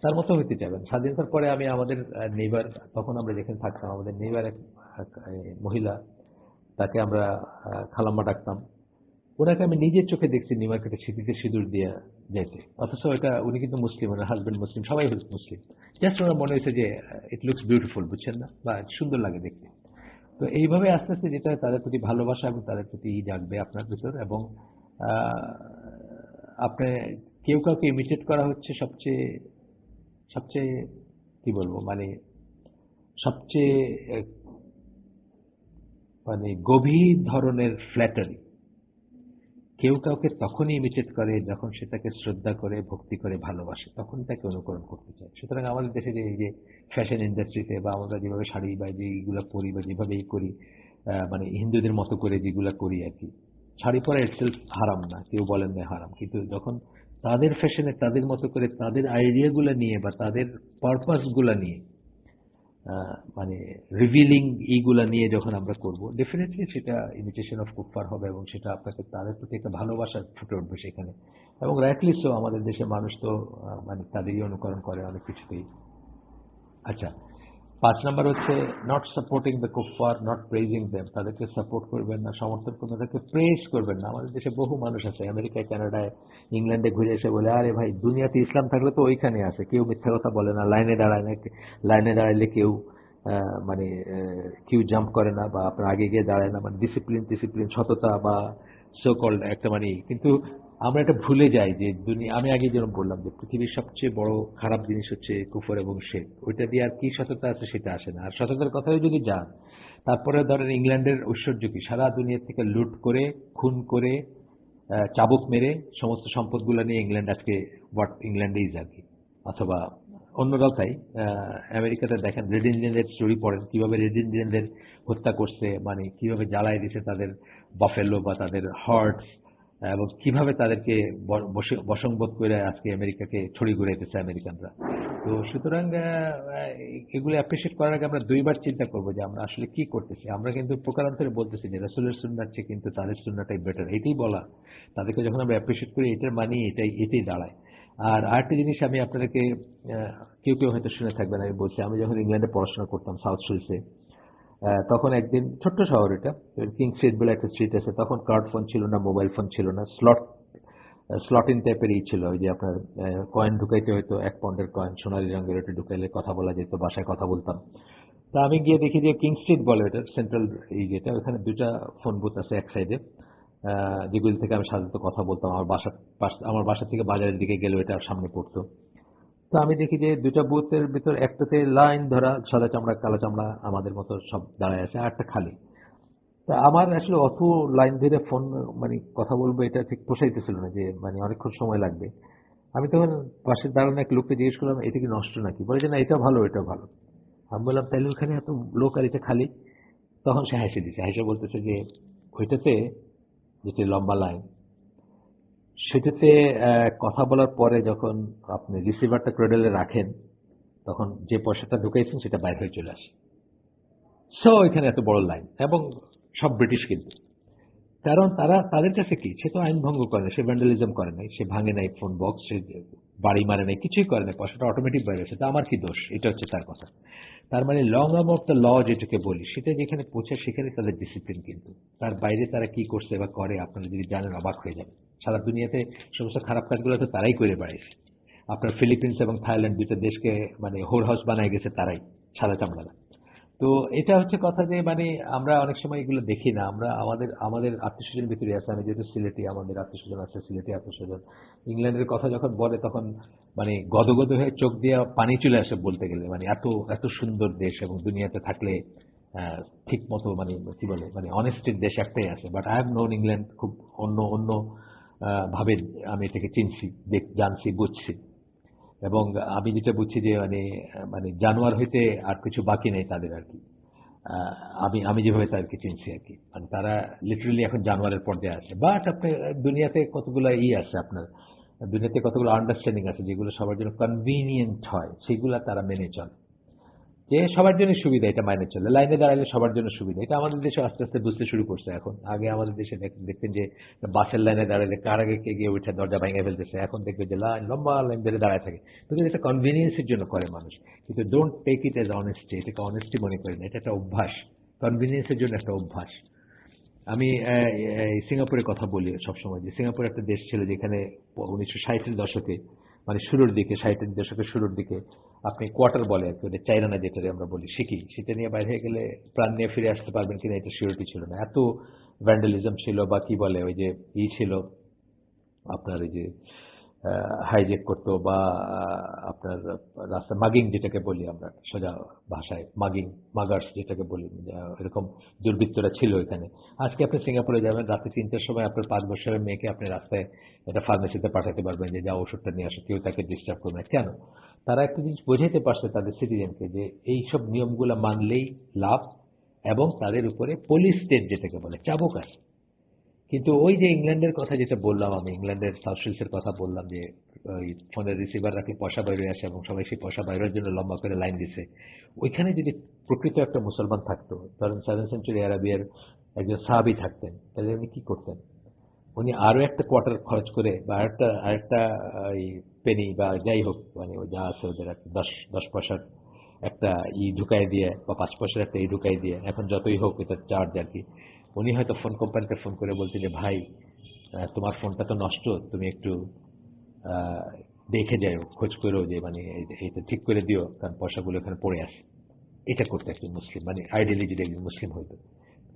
তার মতো হইতে যাবেন। স্বাধীনতার পরে আমি আমাদের নেইবার, তখন আমরা যেখানে থাকতাম, আমাদের নেইবার এক মহিলা, তাকে আমরা খালাম্মা ডাকতাম। ওনাকে আমি নিজের চোখে দেখছি নিউ মার্কেটে সিঁথিতে সিঁদুর দিয়ে যেতে, অথচ এটা উনি কিন্তু মুসলিম, ওনার হাজবেন্ড মুসলিম, সবাই মুসলিম। জাস্ট ওনার মনে হয়েছে যে ইট লুকস বিউটিফুল, বুঝছেন না, বা সুন্দর লাগে দেখতে। তো এইভাবে আস্তে আস্তে যেটা তাদের প্রতি ভালোবাসা এবং তাদের প্রতি জাগবে আপনার ভিতর, এবং আহ, আপনি কেউ কাউকে ইমিটেট করা হচ্ছে সবচেয়ে সবচেয়ে কি বলবো, মানে সবচেয়ে মানে গভীর ধরনের ফ্ল্যাটারি। কেউ কাউকে তখনই ইমিটেট করে যখন সে তাকে শ্রদ্ধা করে, ভক্তি করে, ভালোবাসে, তখন তাকে অনুকরণ করতে চায়। সুতরাং আমাদের দেশে যে এই যে ফ্যাশন ইন্ডাস্ট্রিতে, বা আমরা যেভাবে শাড়ি বা যেগুলো পরি বা যেভাবে করি, মানে হিন্দুদের মতো করে যেগুলা করি আর কি, শাড়ি পরা ইটসেলফ হারাম না, কেউ বলেন না হারাম, কিন্তু যখন তাদের ফ্যাশনে, তাদের মতো করে, তাদের আইডিয়াগুলো নিয়ে বা তাদের পারপাসগুলো নিয়ে, মানে রিভিলিং এইগুলা নিয়ে যখন আমরা করব, ডেফিনেটলি সেটা ইমিটেশন অফ কুফফার হবে, এবং সেটা আপনাকে তাদের প্রতি একটা ভালোবাসা ফুটে উঠবে সেখানে। এবং রাইটলি সো, আমাদের দেশের মানুষ তো মানে তাদেরই অনুকরণ করে অনেক কিছুতেই। আচ্ছা, 5 নম্বর হচ্ছে নট সাপোর্টিং দ্য কুফফার, নট প্রেজিং দেম। তাদেরকে সাপোর্ট করবেন না, সমর্থন করবেন, তাদেরকে প্রেজ করবেন না। আমাদের দেশে বহু মানুষ আছে আমেরিকায়, কানাডায়, ইংল্যান্ডে ঘুরে এসে বলে, আরে ভাই, দুনিয়াতে ইসলাম থাকলে তো ওইখানে আছে, কেউ মিথ্যা কথা বলে না, লাইনে দাঁড়ায় না, লাইনে দাঁড়াইলে কেউ মানে কেউ জাম্প করে না, বা আপনার আগে গিয়ে দাঁড়ায় না, মানে ডিসিপ্লিন ডিসিপ্লিন, সততা বা সো কল্ড একটা, মানে কিন্তু আমরা এটা ভুলে যাই যে দুনিয়া, আমি আগে যেরকম বললাম যে পৃথিবীর সবচেয়ে বড় খারাপ জিনিস হচ্ছে কুফর এবং শিরক। ওইটা দিয়ে আর কি সততা আছে সেটা আসে না। আর সততার কথাও যদি যান, তারপরে ধরেন ইংল্যান্ডের ঐশ্বর্য কি, সারা দুনিয়া থেকে লুট করে, খুন করে, চাবুক মেরে সমস্ত সম্পদগুলো নিয়ে ইংল্যান্ড আজকে হোয়াট ইংল্যান্ডে ইজ আর কি। অথবা অন্যরাও তাই। আমেরিকাতে দেখেন রেড ইন্ডিয়ানদের স্টোরি পড়েন, কিভাবে রেড ইন্ডিয়ানদের হত্যা করছে, মানে কিভাবে জ্বালায় দিছে তাদের বাফেলো বা তাদের হর্ডস, এবং কিভাবে তাদেরকে বশংবোধ করে আজকে আমেরিকাকে ছড়ি ঘুরাইতেছে আমেরিকানরা। তো সুতরাং এগুলো অ্যাপ্রিসিয়েট করার আগে আমরা দুইবার চিন্তা করবো যে আমরা আসলে কি করতেছি। আমরা কিন্তু প্রকারান্তরে বলতেছি যে রাসূলের সুন্নাহ চেয়ে কিন্তু তাদের সুন্নাহটাই বেটার, এটাই বলা। তাদেরকে যখন আমরা অ্যাপ্রিসিয়েট করি, এটার মানে এটাই দাঁড়ায়। আর আরেকটা জিনিস আমি আপনাদেরকে, কেউ কেউ হয়তো শুনে থাকবেন, আমি বলছি, আমি যখন ইংল্যান্ডে পড়াশোনা করতাম সাউথ শিলসে, তখন একদিন, ছোট্ট শহর এটা, কিং স্ট্রিট বলে একটা স্ট্রিট আছে, তখন কার্ড ফোন ছিল না, মোবাইল ফোন ছিল না, স্লটিন টাইপের ছিল, ওই যে আপনার কয়েন ঢুকাইতে হয়তো, 1 পাউন্ডের কয়েন সোনালী রঙের, ওটা ঢুকাইলে কথা বলা যেত, বাসায় কথা বলতাম। তা আমি গিয়ে দেখি যে কিং স্ট্রিট বলে এটা, সেন্ট্রাল এই যেটা, ওখানে দুইটা ফোন বুথ আছে এক সাইডে, যেগুলি থেকে আমি সাধারণত কথা বলতাম। আমার বাসা থেকে বাজারের দিকে গেলে এটা সামনে পড়তো। তো আমি দেখি যে দুইটা বুথের ভিতর একটাতে লাইন ধরা, সাদা চামড়া কালো চামড়া আমাদের মতো সব দাঁড়ায় আছে, আর একটা খালি। তা আমার আসলে অত লাইন ধরে ফোন, মানে কথা বলবো, এটা ঠিক পোষাইতেছিল না, যে মানে অনেকক্ষণ সময় লাগবে। আমি তখন পাশের দাঁড়ানো এক লোককে জিজ্ঞেস করলাম, এটা কি নষ্ট নাকি? বলে যে না, এটা ভালো, এটা ভালো। আমি বললাম, তাহলে ওখানে এত লোক আর এটা খালি? তখন সে হেসে দিচ্ছে, হেসে বলতেছে যে ওইটাতে, যেটি লম্বা লাইন, সেটাতে কথা বলার পরে যখন আপনি রিসিভারটা ক্রেডেলে রাখেন, তখন যে পয়সাটা ঢুকাইছেন সেটা বাইরে হয়ে চলে আসে। সো এখানে এত বড় লাইন, এবং সব ব্রিটিশ কিন্তু। কারণ তাদের কাছে কি, সে তো আইন ভঙ্গ করে না, সে ভ্যান্ডালিজম করে নাই, সে ভাঙে নাই ফোন বক্স, সে বাড়ি মারে নাই, কিছুই করে নাই, পয়সাটা অটোমেটিক বাইরে আসে, তা আমার কি দোষ? এটা হচ্ছে তার কথা। তার মানে long arm of the law যেটাকে বলি, সেটা যেখানে পৌঁছায় সেখানে তাদের ডিসিপ্লিন কিন্তু। তার বাইরে তারা কি করছে বা করে, আপনারা যদি জানেন অবাক হয়ে যাবেন। সারা দুনিয়াতে সমস্ত খারাপ কাজগুলো তো তারাই করে বেড়াইছে। আপনার ফিলিপিন্স এবং থাইল্যান্ড, দুইটা দেশকে মানে হোর হাউস বানায় গেছে তারাই, সাদা চামড়ারা। তো এটা হচ্ছে কথা যে মানে আমরা অনেক সময় এগুলো দেখি না। আমরা আমাদের আমাদের আত্মীয়স্বজন ভিতরে আছে, আমি যেহেতু সিলেটি, আমাদের আত্মীয়স্বজন আছে, সিলেটি আত্মীয়স্বজন ইংল্যান্ডের কথা যখন বলে, তখন মানে গদগদ হয়ে চোখ দিয়ে পানি চলে আসে বলতে গেলে, মানে এত এত সুন্দর দেশ, এবং দুনিয়াতে থাকলে আহ, ঠিক মতো মানে কি বলে, মানে অনেস্টির দেশ একটাই আছে। But I have known England খুব অন্য অন্য ভাবে আমি এটাকে চিনছি, জানছি, বুঝছি। এবং আমি যেটা বুঝছি যে মানে মানে জানোয়ার হইতে আর কিছু বাকি নেই তাদের আর কি। আমি আমি যেভাবে তাদেরকে চিনছি আর কি, মানে তারা লিটারালি এখন জানোয়ারের পর্যায়ে আছে। বাট আপনি দুনিয়াতে কতগুলো আছে আপনার, দুনিয়াতে কতগুলো আন্ডারস্ট্যান্ডিং আছে যেগুলো সবার জন্য কনভিনিয়েন্ট হয়, সেগুলো তারা মেনে চলে। যে সবার জন্য সুবিধা এটা মাইনে চলে, লাইনে দাঁড়ালে সবার জন্য সুবিধা, এটা আমাদের দেশে আস্তে আস্তে বুঝতে শুরু করছে এখন। আগে আমাদের দেশে দেখতেন যে বাসের লাইনে দাঁড়ালে কার আগে কে গিয়ে উঠে দরজা ভেঙে ফেলতেছে, এখন দেখবে যে লাইন লম্বা লাইন ধরে দাঁড়ায় থাকে। তো এটা কনভিনিয়েন্সের জন্য করে মানুষ, কিন্তু don't take it as honesty, এটাকে অনেস্টি মনে করি না, এটা একটা অভ্যাস, কনভিনিয়েন্সের জন্য একটা অভ্যাস। আমি সিঙ্গাপুরের কথা বলি সবসময়, যে সিঙ্গাপুর একটা দেশ ছিল যেখানে 1960-এর দশকে, মানে শুরুর দিকে, 60-এর দশকের শুরুর দিকে আপনি কোয়ার্টার বলে আর কি, ওদের চাইরানা যেটা আমরা বলি শিখি, সেটা নিয়ে বাইরে হয়ে গেলে প্রাণ নিয়ে ফিরে আসতে পারবেন কিনা এটা সিউরিটি ছিল না, এত ভ্যান্ডালিজম ছিল, বা কি বলে ওই যে ছিল আপনার ওই যে হাইজেক করতো, বা আপনার রাস্তা মাগিং যেটাকে বলি আমরা সোজা ভাষায়, মাগিং, মাগার্স যেটাকে বলি, এরকম দুর্বৃত্তরা ছিল এখানে। আজকে আপনি সিঙ্গাপুরে যাবেন রাতে 3টার সময়, আপনার 5 বছরের মেয়েকে আপনি রাস্তায় একটা ফার্মেসিতে পাঠাতে পারবেন যে যা ওষুধটা নিয়ে আসো, কেউ তাকে ডিস্টার্ব করবে না। কেন? তারা একটা জিনিস বোঝাইতে পারছে তাদের সিটিজেনকে যে এইসব নিয়মগুলো মানলেই লাভ, এবং তাদের উপরে পুলিশ স্টেট যেটাকে বলে চাবুক আছে। কিন্তু ওই যে ইংল্যান্ডের কথা যেটা বললাম আমি, ইংল্যান্ডের সাউথ শিলসের কথা বললাম, যে ওই ফোনের রিসিভার রাখলে পয়সা বাইরে আসে এবং সবাই সেই পয়সা বাইরের জন্য লম্বা করে লাইন দিছে, ওইখানে যদি প্রকৃত একটা মুসলমান থাকতো, ধরেন 7th সেঞ্চুরি আরবিয়ার একজন সাহাবী থাকতেন, তাহলে উনি কি করতেন? উনি আরো একটা কোয়ার্টার খরচ করে, বা আরেকটা এই পেনি বা যাই হোক, মানে ওই যা আছে ওদের একটা 10 পয়সার একটা ঢুকাই দিয়ে, বা 5 পয়সার একটা ঢুকাই দিয়ে, এখন যতই হোক এটা চার্জ আর কি, উনি হয়তো ফোন কোম্পানিতে ফোন করে বলছেন যে ভাই, তোমার ফোনটা তো নষ্ট, তুমি একটু আহ, দেখে যাও, খোঁজ করো যে মানে এটা ঠিক করে দিও, কারণ পয়সাগুলো এখানে পড়ে আসে। এটা করতে একজন মুসলিম, মানে আইডিয়ালি যদি একজন মুসলিম হইতো,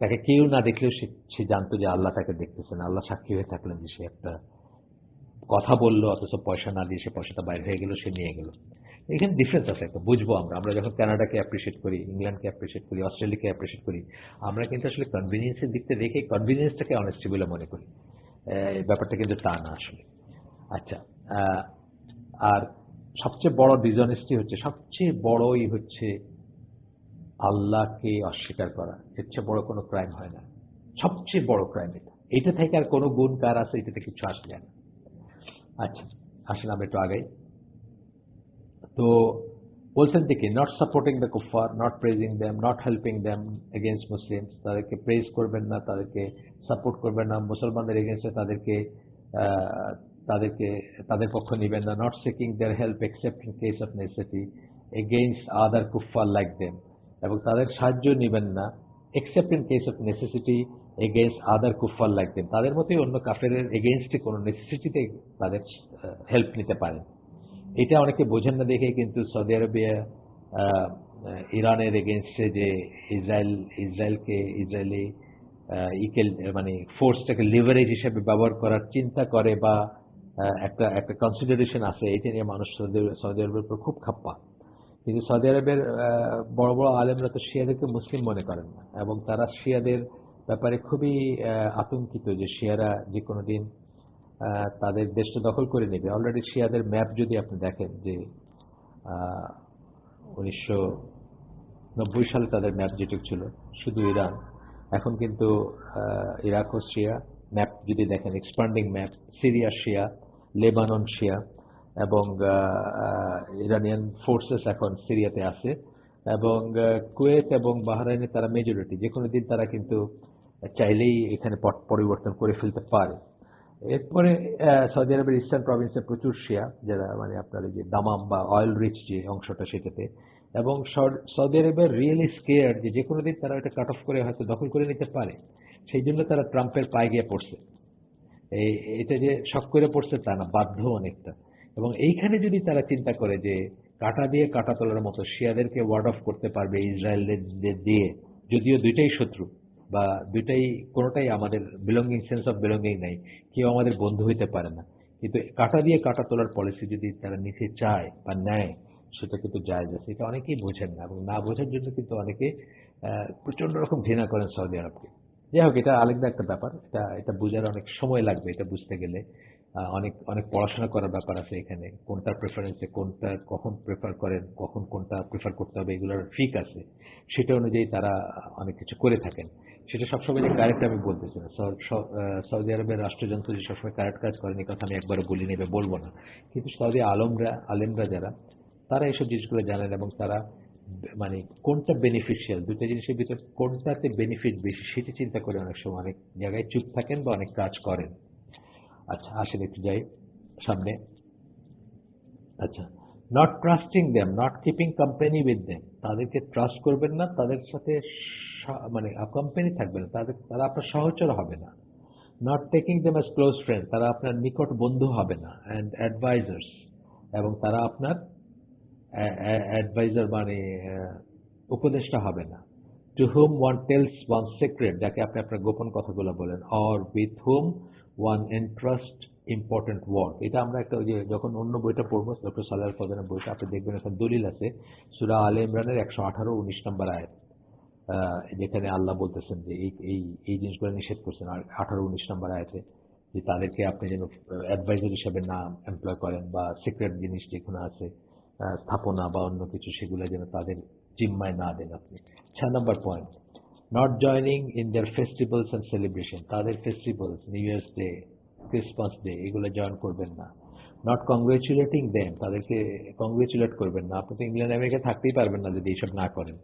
তাকে কেউ না দেখলেও সে জানতো যে আল্লাহ তাকে দেখতেছেন, আল্লাহ সাক্ষী হয়ে থাকলেন যে সে একটা কথা বললো, অথচ পয়সা না দিয়ে সে পয়সাটা বাইরে হয়ে গেল, সে নিয়ে গেল। এখানে ডিফারেন্স আছে একটা, বুঝবো আমরা। আমরা যখন কানাডাকে অ্যাপ্রিসিয়েট করি, ইংল্যান্ডকে অ্যাপ্রিসিয়েট করি, অস্ট্রেলিয়াকে অ্যাপ্রিসিয়েট করি, আমরা কিন্তু আসলে কনভিনিয়েন্সের দিকটা দেখে কনভিনিয়েন্সটাকে অনেস্টি বলে মনে করি। ব্যাপারটা কিন্তু তা না আসলে। আচ্ছা, আর সবচেয়ে বড় ডিসঅনেস্টি হচ্ছে, সবচেয়ে বড়ই হচ্ছে আল্লাহকে অস্বীকার করা। এর চেয়ে বড় কোনো ক্রাইম হয় না, সবচেয়ে বড় ক্রাইম এটা। এটা থেকে আর কোনো গুণ কার আছে, এটাতে কিছু আসে যায় না। আচ্ছা, আসেন আমরা একটু আগাই। তো বলছেন দেখি, নট সাপোর্টিং দ্য কুফার, not praising them, not helping them against Muslims, তাদেরকে প্রেজ করবেন না, তাদেরকে সাপোর্ট করবেন না, মুসলমানদের এগেনস্টে তাদেরকে আহ, তাদেরকে তাদের পক্ষ নেবেন না, not seeking their help except in case of necessity against other কুফার লাইক দেম, এবং তাদের সাহায্য নেবেন না except in case of necessity against other কুফার লাইক দেম, তাদের মতোই অন্য কাফের এগেইনস্টে কোনো নেসেসিটিতে তাদের হেল্প নিতে পারেন। এটা অনেকে বোঝেন না দেখে কিন্তু সৌদি আরবিয়া ইরানের এগেনস্টে যে ইসরায়েলি ইকেল মানে ফোর্সটাকে লিভারেজ হিসেবে ব্যবহার করার চিন্তা করে, বা একটা একটা কনসিডারেশন আছে, এটা নিয়ে মানুষ সৌদি আরবের উপর খুব খাপ্পা। কিন্তু সৌদি আরবের বড় বড় আলেমরা তো শিয়াদেরকে মুসলিম মনে করেন না, এবং তারা শিয়াদের ব্যাপারে খুবই আতঙ্কিত যে শিয়ারা যে কোনো দিন তাদের দেশটা দখল করে নেবে। অলরেডি শিয়াদের ম্যাপ যদি আপনি দেখেন, যে 1990 সালে তাদের ম্যাপ যেটুকু ছিল শুধু ইরান, এখন কিন্তু ইরাক ও শিয়া ম্যাপ যদি দেখেন, এক্সপান্ডিং ম্যাপ, সিরিয়া শিয়া, লেবানন শিয়া, এবং ইরানিয়ান ফোর্সেস এখন সিরিয়াতে আছে, এবং কুয়েত এবং বাহরাইনে তারা মেজরিটি। যে কোনো দিন তারা কিন্তু চাইলেই এখানে পট পরিবর্তন করে ফেলতে পারে। এরপরে সৌদি আরবের ইস্টার্ন প্রভিন্সে প্রচুর শিয়া, যারা মানে আপনার এই যে দামাম বা অয়েল রিচ যে অংশটা সেটাতে, এবং সৌদি আরবের রিয়েলি স্কেয়ার যে কোনো দিন তারা এটা কাট অফ করে হয়তো দখল করে নিতে পারে। সেই জন্য তারা ট্রাম্পের পায়ে গিয়ে পড়ছে। এটা যে শখ করে পড়ছে তা না, বাধ্য অনেকটা। এবং এইখানে যদি তারা চিন্তা করে যে কাটা দিয়ে কাটা তোলার মতো শিয়াদেরকে ওয়ার্ড অফ করতে পারবে ইসরায়েলদের দিয়ে, যদিও দুইটাই শত্রু, বা দুইটাই কোনোটাই আমাদের বিলঙ্গিং, সেন্স অফ বিলঙ্গিং নাই, কেউ আমাদের বন্ধু হইতে পারে না, কিন্তু কাটা দিয়ে কাটা তোলার পলিসি যদি তারা নিতে চায় বা নেয়, সেটা কিন্তু জায়েজ আছে। এটা অনেকেই বোঝেন না, এবং না বোঝার জন্য কিন্তু অনেকে প্রচন্ড রকম ঘৃণা করেন সৌদি আরবকে। যাই হোক, এটা আলাদা একটা ব্যাপার, এটা এটা বোঝার অনেক সময় লাগবে, এটা বুঝতে গেলে অনেক অনেক পড়াশোনা করার ব্যাপার আছে এখানে, কোনটার প্রেফারেন্সে কোনটা কখন প্রেফার করেন, কখন কোনটা প্রেফার করতে হবে, এগুলোর ট্রিক আছে। সেটা অনুযায়ী তারা অনেক কিছু করে থাকেন। সেটা সবসময় যে কারেক্ট আমি বলতেছি না। সৌদি আরবের রাষ্ট্রযন্ত্র যে সবসময় কারেক্ট কাজ করেন এই কথা আমি একবারও বলি নেবে বলবো না, কিন্তু সৌদি আলেমরা যারা, তারা এইসব জিনিসগুলো জানেন এবং তারা মানে কোনটা বেনিফিশিয়াল, দুটো জিনিসের ভিতর কোনটাতে বেনিফিট বেশি সেটি চিন্তা করে অনেক সময় অনেক জায়গায় চুপ থাকেন বা অনেক কাজ করেন। আচ্ছা আসেন একটু যাই সামনে। আচ্ছা, not trusting them, not keeping company with them, তাদেরকে ট্রাস্ট করবেন না, তাদের সাথে মানে কোম্পানি থাকবে না, তারা আপনার সহচর হবে না। Not taking them as close friend, তারা আপনার নিকট বন্ধু হবে না। অ্যান্ড অ্যাডভাইজার্স, এবং তারা আপনার অ্যাডভাইজার মানে উপদেষ্টা হবে না। টু হুম ওয়ান টেলস ওয়ান সিক্রেট, যাকে আপনি আপনার গোপন কথাগুলো বলেন। Or with hmm one entrust important work. এটা আমরা একটা ওই যে যখন অন্য বইটা পড়বো, ডক্টর সালাহ আল ফজনের বইটা, আপনি দেখবেন একটা দলিল আছে সূরা আলে ইমরানের 118-19 নম্বর আয়াত, যেখানে আল্লাহ বলতেছেন যে এই এই এই জিনিসগুলো নিষেধ করছেন। আর 18-19 নম্বর আয়াতে যে তাদেরকে আপনি যেন অ্যাডভাইজার হিসেবে না এমপ্লয় করেন, বা সিক্রেট জিনিস যেগুলো আছে স্থাপনা বা অন্য কিছু, সেগুলো যেন তাদের জিম্মায় না দেন আপনি। 6 নম্বর পয়েন্ট, not joining in their festivals and celebration, তাদের festivals, new year's day, Christmas day, এগুলো জয়েন করবেন না। নট কংগ্রেচুলেটিং দেম, তাদেরকে কংগ্রেচুলেট করবেন না। আপনি তো ইংল্যান্ড আমেরিকা থাকতেই পারবেন না যদি এইসব না করেন।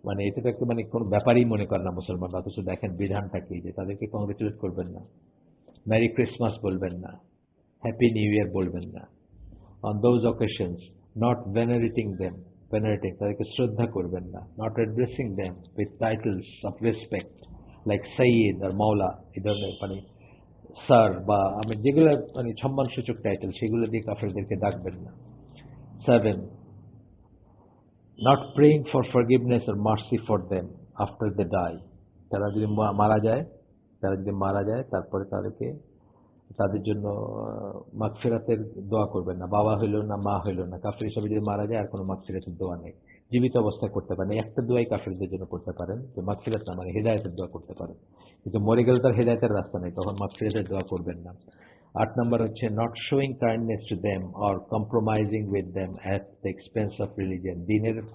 মানে এটা তো একটু মানে কোনো ব্যাপারই মনে করে না মুসলমানরা, অথচ দেখেন বিধানটা কি, যে তাদেরকে কংগ্রেচুলেট করবেন না, মেরি ক্রিসমাস বলবেন না, হ্যাপি নিউ ইয়ার বলবেন না। On those occasions not venerating them, venerating, তাদেরকে শ্রদ্ধা করবেন না। Not addressing them with titles of respect like Syed or Maula, এই ধরনের মানে স্যার বা আমি যেগুলো মানে সম্মানসূচক টাইটেল, সেগুলো দিয়ে কাফেরদেরকে ডাকবেন না। 7, not praying for forgiveness or mercy for them after they die, তারা যদি মারা যায় তারপরে তাদের জন্য মাগফিরাতের দোয়া করবেন না। বাবা হইল না, মা হইল না, কাফির হিসাবে যদি মারা যায় আর কোনো মাগফিরাতের দোয়া নেই। জীবিত অবস্থায় করতে পারেন একটা দোয়াই কাফিরদের জন্য করতে পারেন, যে মাগফিরাত না মানে হেদায়েতের দোয়া করতে পারেন, কিন্তু মরে গেলে তার হেদায়েতের রাস্তা নেই, তখন মাগফিরাতের দোয়া করবেন না। 8 নম্বর হচ্ছে not showing kindness to them or compromising with them at the expense of religion,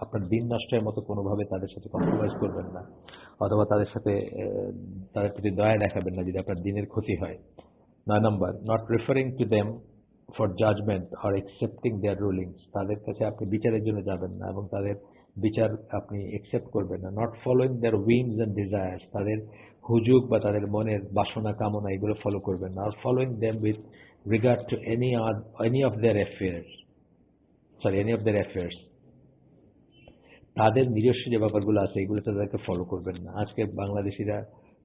আপনার দিন নষ্টের মতো কোনোভাবে তাদের সাথে কম্প্রোমাইজ করবেন না, অথবা তাদের প্রতি দয়া দেখাবেন না যদি আপনার দিনের ক্ষতি হয়। 9 নম্বর, not referring to them for judgment or accepting their rulings, তাদের কাছে আপনি বিচারের জন্য যাবেন না এবং তাদের বিচার আপনি অ্যাকসেপ্ট করবেন না। Not following their whims and desires, তাদের হুজুগ বা তাদের মনের বাসনা কামনা এগুলো ফলো করবেন না। আর following them with regard to any of their affairs, তাদের নিজস্ব যে ব্যাপারগুলো আছে এগুলো তাদেরকে ফলো করবেন না। আজকে বাংলাদেশিরা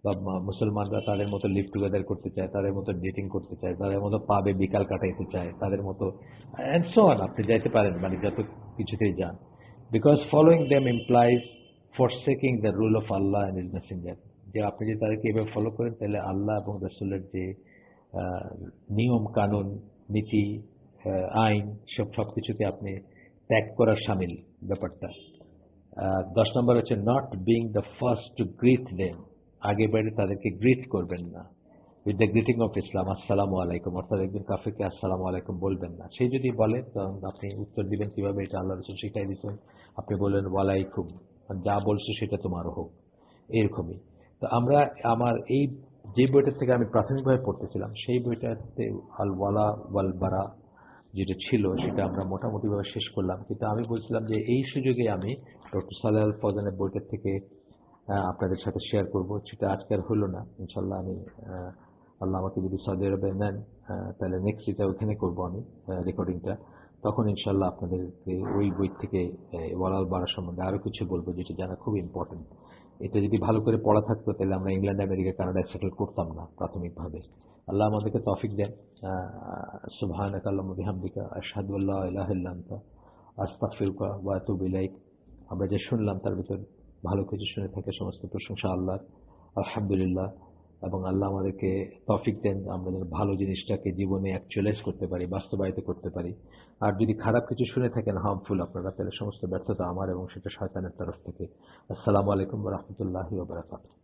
বা মুসলমানরা তাদের মতো লিভ টুগেদার করতে চায়, তাদের মতো ডেটিং করতে চায়, তাদের মতো পাবে বিকাল কাটাইতে চায়, তাদের মতো অ্যান্ড সো অন, আপনি যাইতে পারেন মানে যত কিছুতেই যান। Because following them implies forsaking the rule of Allah and his messenger, যে আপনি যদি তাদেরকে এভাবে ফলো করেন তাহলে আল্লাহ এবং রাসূলের যে নিয়ম কানুন নীতি আইন সবকিছুকে আপনি ত্যাগ করার শামিল ব্যাপারটা। 10 নম্বর হচ্ছে not being the first two grit them, আগে বাইরে তাদেরকে গ্রিট করবেন না with the greeting of Islam, আসসালামু আলাইকুম, অর্থাৎ একজন কাফিরকে আসসালামু আলাইকুম বলবেন না। সে যদি বলে তখন আপনি উত্তর দিবেন কিভাবে, এটা আল্লাহ রাসূল শিখাই দিয়েছেন। আপনি বললেন ওয়ালাইকুম, যা বলছো সেটা তোমারও হোক, এরকমই। তো আমার এই যে বইটার থেকে আমি প্রাথমিকভাবে পড়তেছিলাম সেই বইটাতে আল ওয়ালা ওয়াল বারা যেটা ছিল সেটা আমরা মোটামুটিভাবে শেষ করলাম, কিন্তু আমি বলছিলাম যে এই সুযোগে আমি ডক্টর সালেহ আল ফজনের বইটার থেকে আপনাদের সাথে শেয়ার করব, সেটা আজকে আর হলো না। ইনশাল্লাহ আমি আল্লাহ আমাকে যদি সৌদি আরবে নেন তাহলে নেক্সট এটা ওখানে করবো আমি রেকর্ডিংটা, তখন ইনশাল্লাহ আপনাদেরকে ওই বই থেকে ওয়ালাল বারা সম্বন্ধে আরো কিছু বলবো যেটা জানা খুব ইম্পর্টেন্ট। এটা যদি ভালো করে পড়া থাকতো তাহলে আমরা ইংল্যান্ড আমেরিকা কানাডায় সেটেল করতাম না প্রাথমিকভাবে। আল্লাহ আমাদেরকে তৌফিক দেন। সুবহানাকা আল্লাহুম্মা বিহামদিকা আশহাদু আল্লা ইলাহা ইল্লা আনতা আস্তাগফিরুকা ওয়া আতুবু ইলাইক। আমরা যে শুনলাম তার ভিতর ভালো কিছু শুনে থাকে সমস্ত প্রশংসা আল্লাহর, আলহামদুলিল্লাহ। এবং আল্লাহ আমাদেরকে তৌফিক দেন আমরা যেন ভালো জিনিসটাকে জীবনে অ্যাকচুয়ালাইজ করতে পারি, বাস্তবায়িত করতে পারি। আর যদি খারাপ কিছু শুনে থাকেন হার্মফুল আপনারা, তাহলে সমস্ত ব্যর্থতা আমার এবং সেটা শয়তানের তরফ থেকে। আসসালামু আলাইকুম ওয়া রাহমাতুল্লাহি ওয়া বারাকাতুহু।